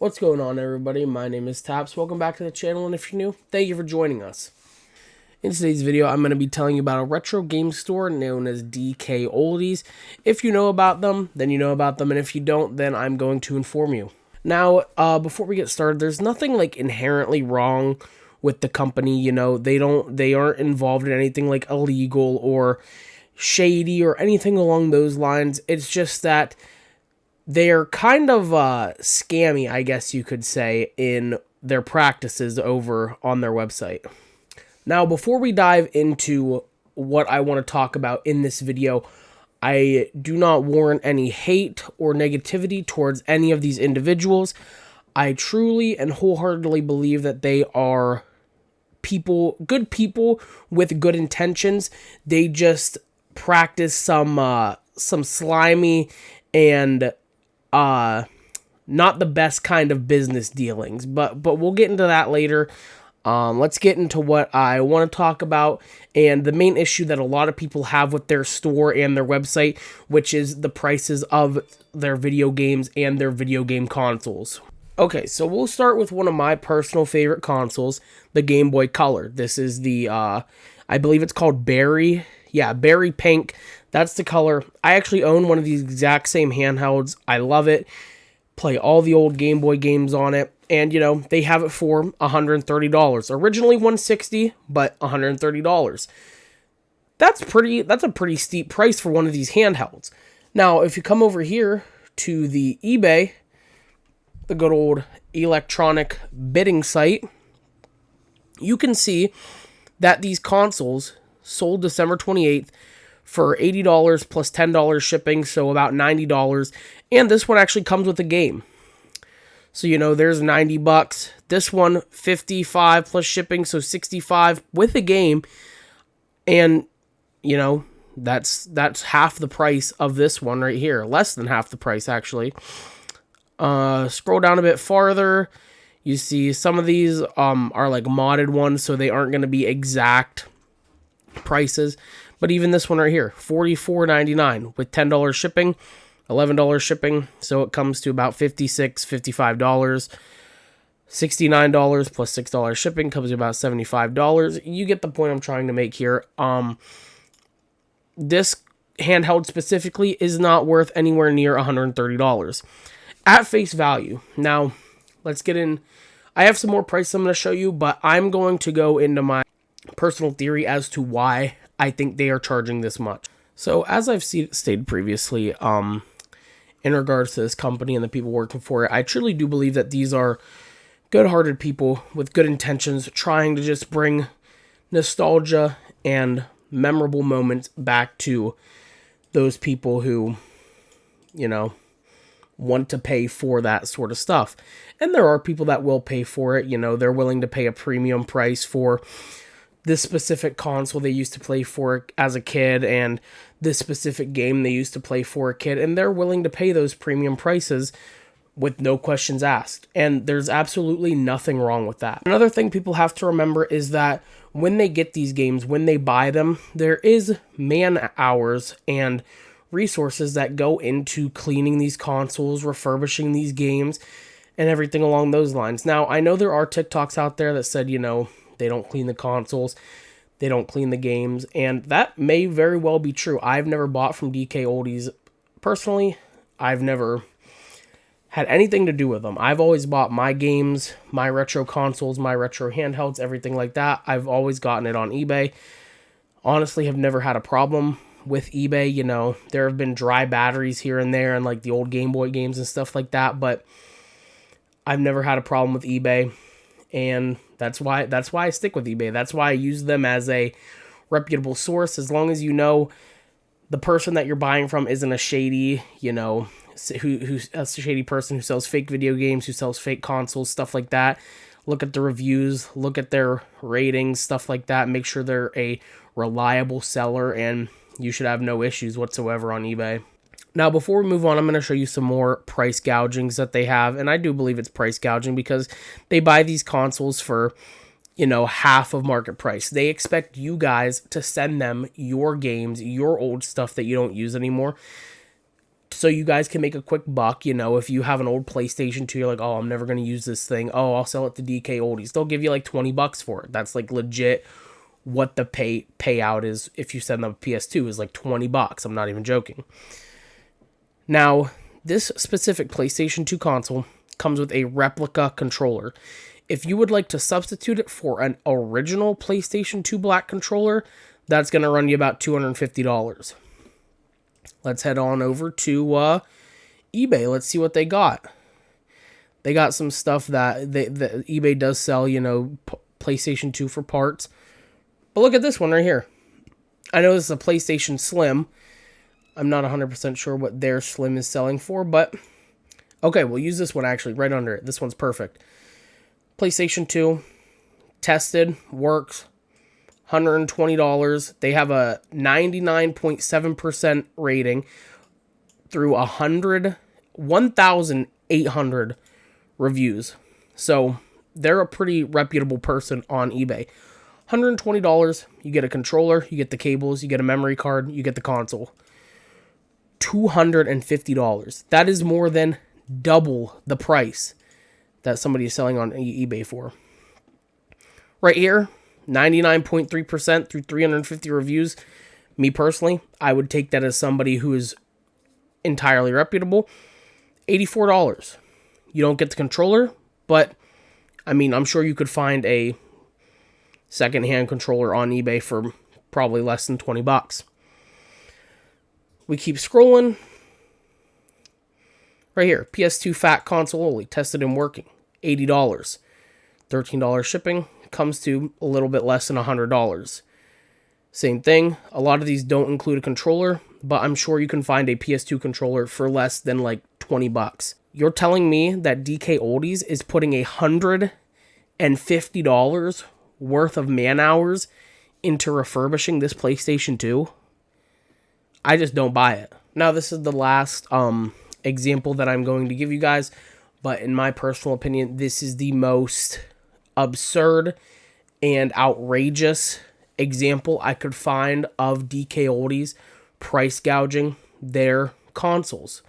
What's going on, everybody? My name is Taappzz. Welcome back to the channel, and if you're new, thank you for joining us. In today's video, I'm going to be telling you about a retro game store known as DKOldies. If you know about them, then you know about them, and if you don't, then I'm going to inform you. Now, before we get started, there's nothing like inherently wrong with the company. You know, they aren't involved in anything like illegal or shady or anything along those lines. It's just that they're kind of scammy, I guess you could say, in their practices over on their website. Now, before we dive into what I want to talk about in this video, I do not warrant any hate or negativity towards any of these individuals. I truly and wholeheartedly believe that they are good people with good intentions. They just practice some slimy and not the best kind of business dealings, but we'll get into that later. Let's get into what I want to talk about, and the main issue that a lot of people have with their store and their website, which is the prices of their video games and their video game consoles. Okay, so we'll start with one of my personal favorite consoles, the Game Boy Color. This is the, I believe it's called Berry. Yeah, Berry Pink. That's the color. I actually own one of these exact same handhelds. I love it. Play all the old Game Boy games on it. And, you know, they have it for $130. Originally $160, but $130. That's a pretty steep price for one of these handhelds. Now, if you come over here to the eBay, the good old electronic bidding site, you can see that these consoles sold December 28th for $80 plus $10 shipping, so about $90. And this one actually comes with a game. So, you know, there's 90 bucks. This one, 55 plus shipping, so 65 with a game. And, you know, that's half the price of this one right here. Less than half the price, actually. Scroll down a bit farther. You see some of these are like modded ones, so they aren't going to be exact prices. But even this one right here, $44.99 with $10 shipping, $11 shipping, so it comes to about $56, $55. $69 plus $6 shipping comes to about $75. You get the point I'm trying to make here. This handheld specifically is not worth anywhere near $130 at face value. Now, let's get in. I have some more prices I'm going to show you, but I'm going to go into my personal theory as to why I think they are charging this much. So, as I've stated previously, in regards to this company and the people working for it, I truly do believe that these are good-hearted people with good intentions, trying to just bring nostalgia and memorable moments back to those people who, you know, want to pay for that sort of stuff. And there are people that will pay for it. You know, they're willing to pay a premium price for this specific console they used to play for as a kid and this specific game they used to play for a kid, and they're willing to pay those premium prices with no questions asked. And there's absolutely nothing wrong with that. Another thing people have to remember is that when they get these games, when they buy them, there is man hours and resources that go into cleaning these consoles, refurbishing these games, and everything along those lines. Now, I know there are TikToks out there that said, you know, they don't clean the consoles, they don't clean the games, and that may very well be true. I've never bought from DKOldies personally. I've never had anything to do with them. I've always bought my games, my retro consoles, my retro handhelds, everything like that. I've always gotten it on eBay. Honestly, have never had a problem with eBay. You know, there have been dry batteries here and there and like the old Game Boy games and stuff like that, but I've never had a problem with eBay. And that's why I stick with eBay. That's why I use them as a reputable source. As long as you know the person that you're buying from isn't a shady, you know, who's a shady person who sells fake video games, who sells fake consoles, stuff like that. Look at the reviews, look at their ratings, stuff like that. Make sure they're a reliable seller, and you should have no issues whatsoever on eBay. Now, before we move on, I'm going to show you some more price gougings that they have, and I do believe it's price gouging because they buy these consoles for, you know, half of market price. They expect you guys to send them your games, your old stuff that you don't use anymore, so you guys can make a quick buck. You know, if you have an old PlayStation 2, you're like, oh, I'm never going to use this thing. Oh, I'll sell it to DKOldies. They'll give you like $20 for it. That's like legit what the payout is if you send them a PS2 is like $20. I'm not even joking. Now, this specific PlayStation 2 console comes with a replica controller. If you would like to substitute it for an original PlayStation 2 black controller, that's going to run you about $250. Let's head on over to eBay. Let's see what they got. They got some stuff that eBay does sell, you know, PlayStation 2 for parts. But look at this one right here. I know this is a PlayStation Slim. I'm not 100% sure what their Slim is selling for, but okay, we'll use this one actually right under it. This one's perfect. PlayStation 2, tested, works, $120. They have a 99.7% rating through 1,800 reviews. So they're a pretty reputable person on eBay. $120, you get a controller, you get the cables, you get a memory card, you get the console. $250. That is more than double the price that somebody is selling on eBay for. Right here, 99.3% through 350 reviews. Me personally, I would take that as somebody who is entirely reputable. $84. You don't get the controller, but I mean, I'm sure you could find a secondhand controller on eBay for probably less than $20. We keep scrolling. Right here, PS2 fat console only, tested and working, $80. $13 shipping, comes to a little bit less than $100. Same thing, a lot of these don't include a controller, but I'm sure you can find a PS2 controller for less than like $20. You're telling me that DKOldies is putting $150 worth of man hours into refurbishing this PlayStation 2? I just don't buy it. Now, this is the last example that I'm going to give you guys, but in my personal opinion, this is the most absurd and outrageous example I could find of DKOldies price gouging their consoles.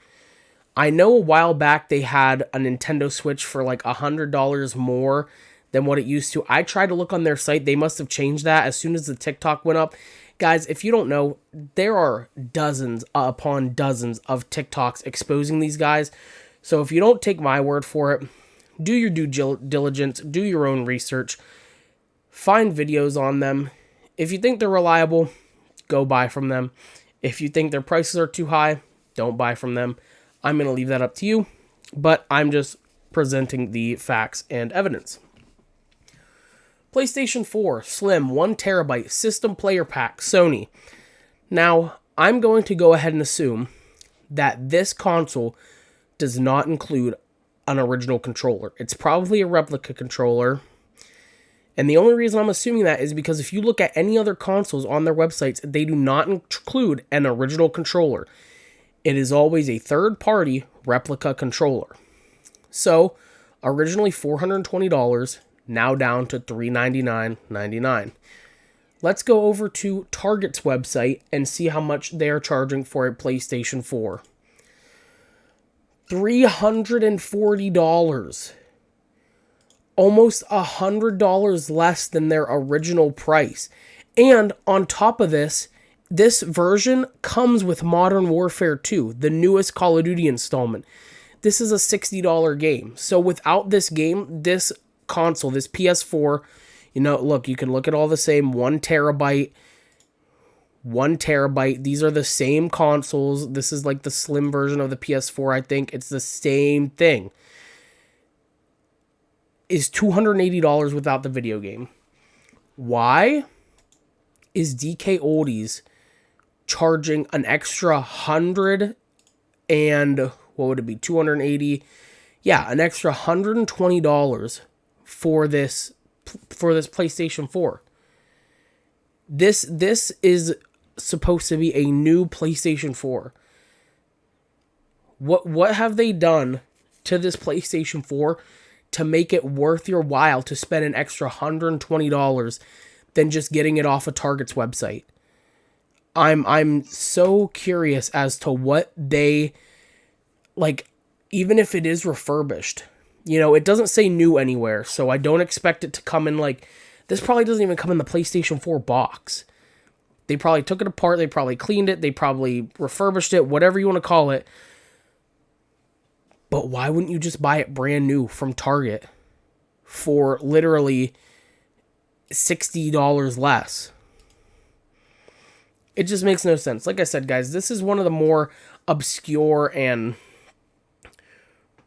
I know a while back they had a Nintendo Switch for like $100 more than what it used to. I tried to look on their site. They must have changed that as soon as the TikTok went up. Guys, if you don't know, there are dozens upon dozens of TikToks exposing these guys. So if you don't take my word for it, do your due diligence, do your own research, find videos on them. If you think they're reliable, go buy from them. If you think their prices are too high, don't buy from them. I'm going to leave that up to you, but I'm just presenting the facts and evidence. PlayStation 4 Slim 1TB System Player Pack, Sony. Now, I'm going to go ahead and assume that this console does not include an original controller. It's probably a replica controller. And the only reason I'm assuming that is because if you look at any other consoles on their websites, they do not include an original controller. It is always a third-party replica controller. So, originally $420, now down to $399.99. Let's go over to Target's website and see how much they are charging for a PlayStation 4. $340. Almost $100 less than their original price. And on top of this, this version comes with Modern Warfare 2, the newest Call of Duty installment. This is a $60 game. So without this game, this console, this PS4, you know, look, you can look at all the same 1TB. These are the same consoles. This is like the slim version of the PS4, I think. It's the same thing. Is $280 without the video game. Why is DKOldies charging an extra 100 and what would it be? 280. Yeah, an extra $120 for this PlayStation 4. This is supposed to be a new PlayStation 4. What have they done to this PlayStation 4 to make it worth your while to spend an extra $120 than just getting it off of Target's website? I'm so curious as to what they like, even if it is refurbished, you know, it doesn't say new anywhere, so I don't expect it to come in, like, this probably doesn't even come in the PlayStation 4 box. They probably took it apart, they probably cleaned it, they probably refurbished it, whatever you want to call it. But why wouldn't you just buy it brand new from Target for literally $60 less? It just makes no sense. Like I said, guys, this is one of the more obscure and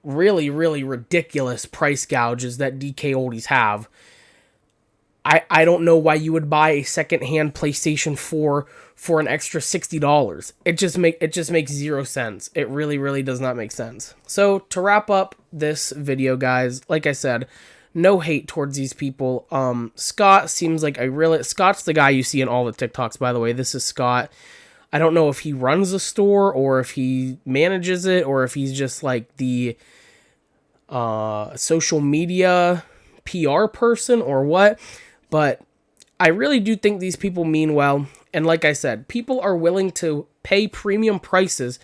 really, really ridiculous price gouges that DKOldies have. I don't know why you would buy a secondhand PlayStation 4 for an extra $60. It just makes zero sense. It really, really does not make sense. So to wrap up this video, guys, like I said, no hate towards these people. Scott seems like Scott's the guy you see in all the TikToks, by the way. This is Scott. I don't know if he runs the store or if he manages it or if he's just like the social media PR person or what. But I really do think these people mean well. And like I said, people are willing to pay premium prices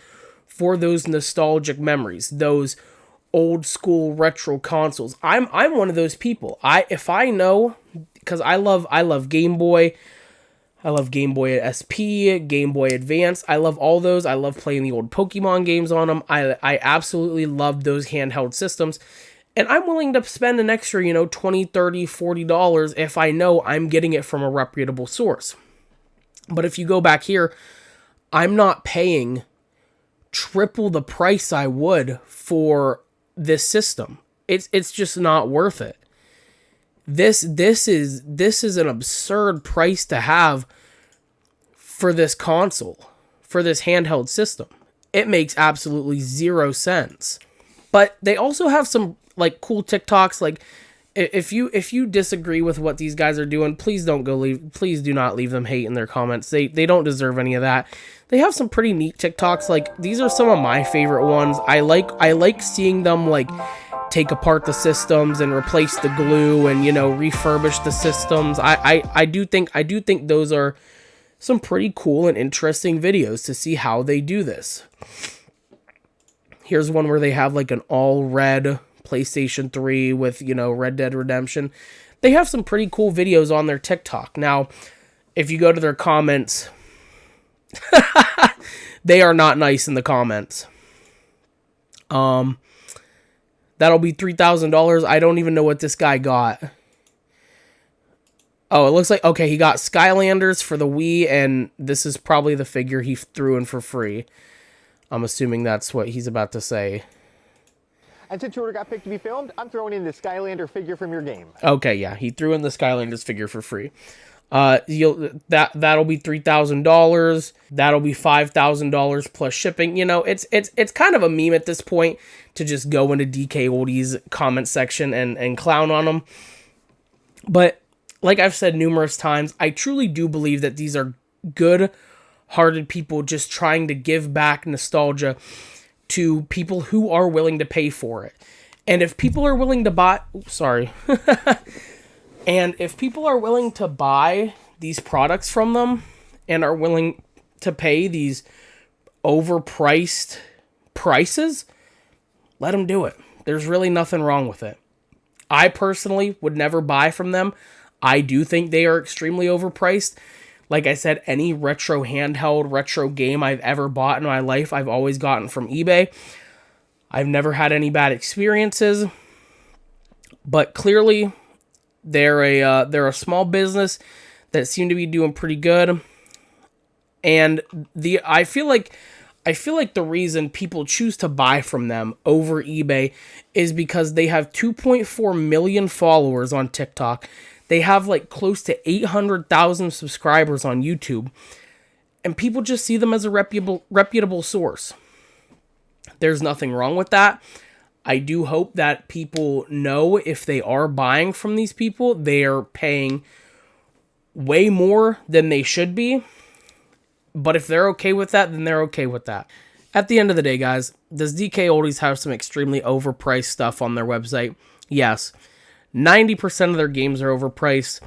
for those nostalgic memories, those old school retro consoles. I'm one of those people. If I know, because I love Game Boy. I love Game Boy SP, Game Boy Advance. I love all those. I love playing the old Pokemon games on them. I absolutely love those handheld systems. And I'm willing to spend an extra, $20, $30, $40 if I know I'm getting it from a reputable source. But if you go back here, I'm not paying triple the price I would for this system. It's just not worth it. This is an absurd price to have for this console, for this handheld system. It makes absolutely zero sense. But they also have some like cool TikToks. Like if you disagree with what these guys are doing, please do not leave them hate in their comments. They don't deserve any of that. They have some pretty neat TikToks. Like these are some of my favorite ones. I like seeing them like take apart the systems and replace the glue and refurbish the systems. I do think those are some pretty cool and interesting videos to see how they do this. Here's one where they have like an all red PlayStation 3 with, Red Dead Redemption. They have some pretty cool videos on their TikTok. Now, if you go to their comments, they are not nice in the comments. That'll be $3,000. I don't even know what this guy got. Oh, it looks like, okay, he got Skylanders for the Wii, and this is probably the figure he threw in for free. I'm assuming that's what he's about to say. And since your order got picked to be filmed, I'm throwing in the Skylander figure from your game. Okay, yeah, he threw in the Skylanders figure for free. That'll be $3,000. That'll be $5,000 plus shipping. It's kind of a meme at this point to just go into DKOldies comment section and clown on them. But like I've said numerous times, I truly do believe that these are good-hearted people just trying to give back nostalgia to people who are willing to pay for it. And if people are willing to buy... And if people are willing to buy these products from them and are willing to pay these overpriced prices, let them do it. There's really nothing wrong with it. I personally would never buy from them. I do think they are extremely overpriced. Like I said, any retro handheld, retro game I've ever bought in my life, I've always gotten from eBay. I've never had any bad experiences. But clearly, they're a small business that seem to be doing pretty good. And I feel like the reason people choose to buy from them over eBay is because they have 2.4 million followers on TikTok. They have like close to 800,000 subscribers on YouTube. And people just see them as a reputable source. There's nothing wrong with that. I do hope that people know if they are buying from these people, they are paying way more than they should be. But if they're okay with that, then they're okay with that. At the end of the day, guys, does DKOldies have some extremely overpriced stuff on their website? Yes. 90% of their games are overpriced.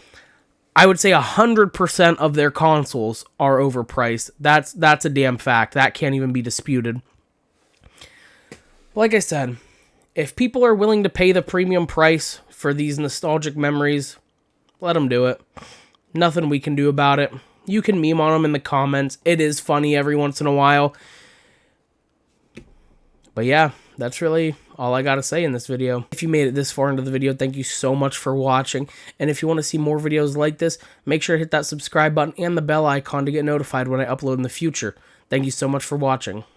I would say 100% of their consoles are overpriced. That's a damn fact. That can't even be disputed. Like I said, if people are willing to pay the premium price for these nostalgic memories, let them do it. Nothing we can do about it. You can meme on them in the comments. It is funny every once in a while. But yeah, that's really all I got to say in this video. If you made it this far into the video, thank you so much for watching. And if you want to see more videos like this, make sure to hit that subscribe button and the bell icon to get notified when I upload in the future. Thank you so much for watching.